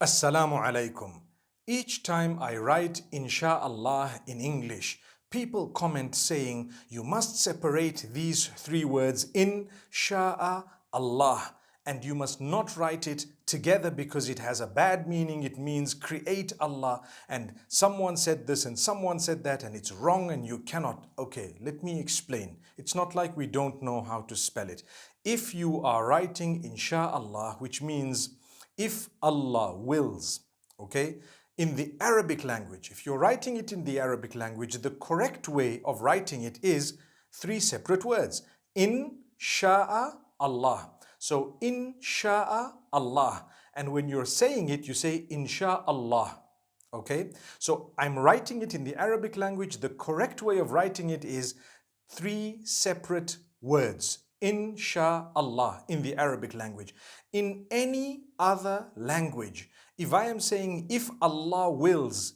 Assalamu alaikum. Each time I write INSHAALLAH in English, people comment saying you must separate these three words in Sha'a Allah and you must not write it together because it has a bad meaning. It means create Allah, and someone said this and someone said that and it's wrong and you cannot. Okay, let me explain. It's not like we don't know how to spell it. If you are writing INSHAALLAH, which means if Allah wills, okay, in the Arabic language, if you're writing it in the Arabic language, the correct way of writing it is three separate words. In sha'a Allah. So in sha'a Allah. And when you're saying it, you say insha'Allah. Okay, so I'm writing it in the Arabic language. The correct way of writing it is three separate words. Insha'Allah in the Arabic language. In any other language, if I am saying if Allah wills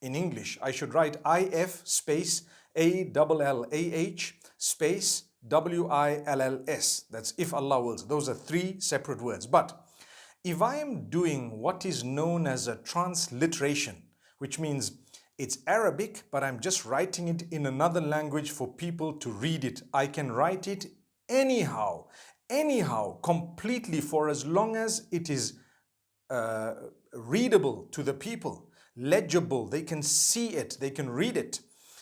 in English, I should write IF space ALLAH space WILLS. That's if Allah wills. Those are three separate words. But if I am doing what is known as a transliteration, which means it's Arabic, but I'm just writing it in another language for people to read it, I can write it anyhow, completely, for as long as it is readable to the people, legible, they can see it, they can read it.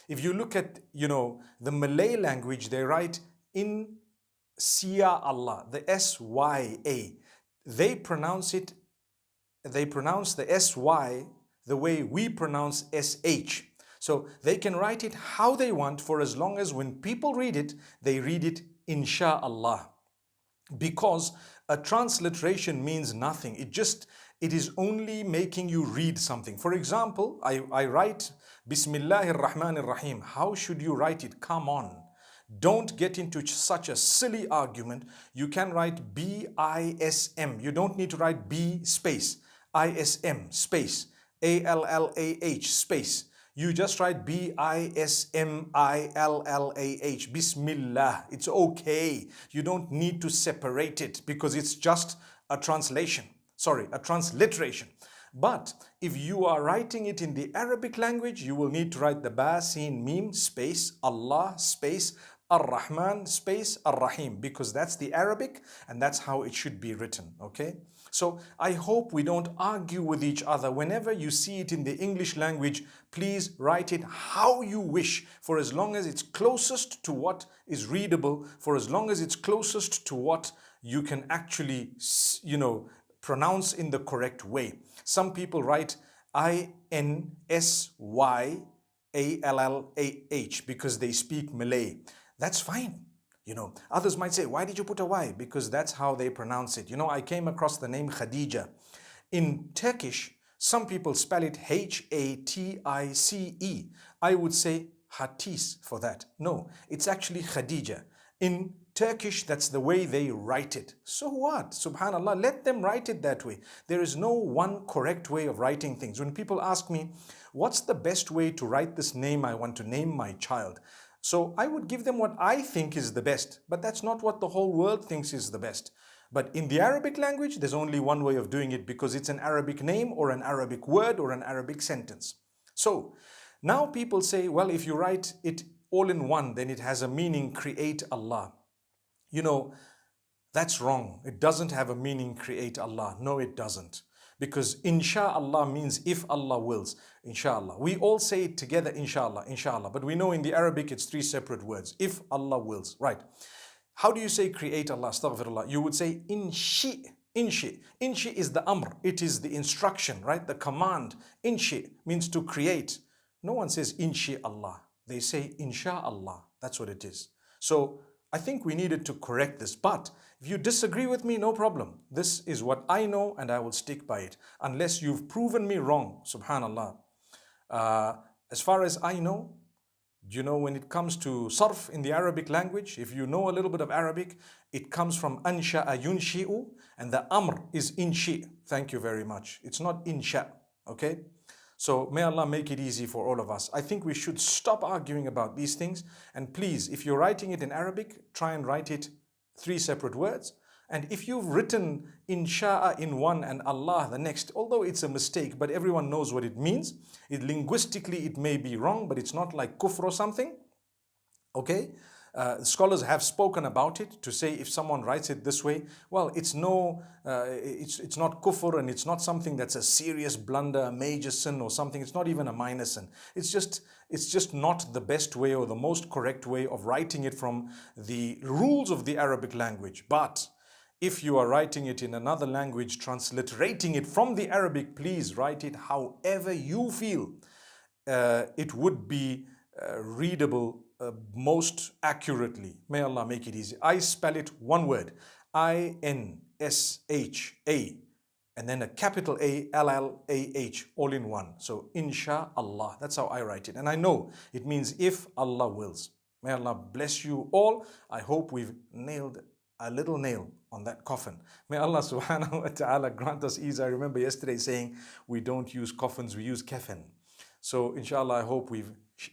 If you look at, the Malay language, they write in Sia Allah, the S-Y-A. They pronounce the S-Y the way we pronounce S-H. So they can write it how they want, for as long as when people read it, they read it INSHAALLAH. Because a transliteration means nothing. It is only making you read something. For example, I write Bismillahir Rahmanir Rahim. How should you write it? Come on. Don't get into such a silly argument. You can write B-I-S-M. You don't need to write B space, I-S-M space, A-L-L-A-H space. You just write B-I-S-M-I-L-L-A-H, Bismillah. It's okay. You don't need to separate it because it's just a translation. Sorry, a transliteration. But if you are writing it in the Arabic language, you will need to write the Ba, Sin, Mim, space, Allah, space, Ar-Rahman, space, Ar-Rahim, because that's the Arabic and that's how it should be written, okay? So I hope we don't argue with each other. Whenever you see it in the English language, please write it how you wish, for as long as it's closest to what is readable, for as long as it's closest to what you can actually, pronounce in the correct way. Some people write INSYALLAH because they speak Malay. That's fine. Others might say, why did you put a Y? Because that's how they pronounce it. I came across the name Khadija. In Turkish, some people spell it H-A-T-I-C-E. I would say Hatis for that. No, it's actually Khadija. In Turkish, that's the way they write it. So what? Subhanallah, let them write it that way. There is no one correct way of writing things. When people ask me, what's the best way to write this name I want to name my child? So I would give them what I think is the best, but that's not what the whole world thinks is the best. But in the Arabic language, there's only one way of doing it because it's an Arabic name or an Arabic word or an Arabic sentence. So now people say, well, if you write it all in one, then it has a meaning, create Allah. That's wrong. It doesn't have a meaning, create Allah. No, it doesn't. Because insha'Allah means if Allah wills, inshallah. We all say it together, inshallah, inshallah. But we know in the Arabic it's three separate words. If Allah wills, right. How do you say create Allah? Astaghfirullah. You would say inshi. Inshi. Inshi is the amr. It is the instruction, right? The command. Inshi means to create. No one says inshi Allah. They say insha'Allah. That's what it is. So I think we needed to correct this, but if you disagree with me, no problem. This is what I know and I will stick by it unless you've proven me wrong, subhanallah. As far as I know, when it comes to sarf in the Arabic language, if you know a little bit of Arabic, it comes from ansha'a yunshi'u and the amr is inshi. Thank you very much. It's not insha, okay? So may Allah make it easy for all of us. I think we should stop arguing about these things. And please, if you're writing it in Arabic, try and write it three separate words. And if you've written insha'a in one and Allah the next, although it's a mistake, but everyone knows what it means. Linguistically, it may be wrong, but it's not like kufr or something. Okay? Scholars have spoken about it to say if someone writes it this way, well, it's not kufr, and it's not something that's a serious blunder, a major sin or something. It's not even a minor sin. It's just not the best way or the most correct way of writing it from the rules of the Arabic language. But if you are writing it in another language, transliterating it from the Arabic, please write it however you feel it would be readable most accurately. May Allah make it easy. I spell it one word, INSHA, and then a capital A, LLAH, all in one. So INSHAALLAH, that's how I write it. And I know it means if Allah wills. May Allah bless you all. I hope we've nailed a little nail on that coffin. May Allah subhanahu wa ta'ala grant us ease. I remember yesterday saying we don't use coffins, we use kafan. So inshallah, I hope we've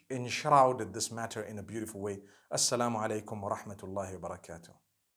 enshrouded this matter in a beautiful way. Assalamu alaikum wa rahmatullahi wa barakatuh.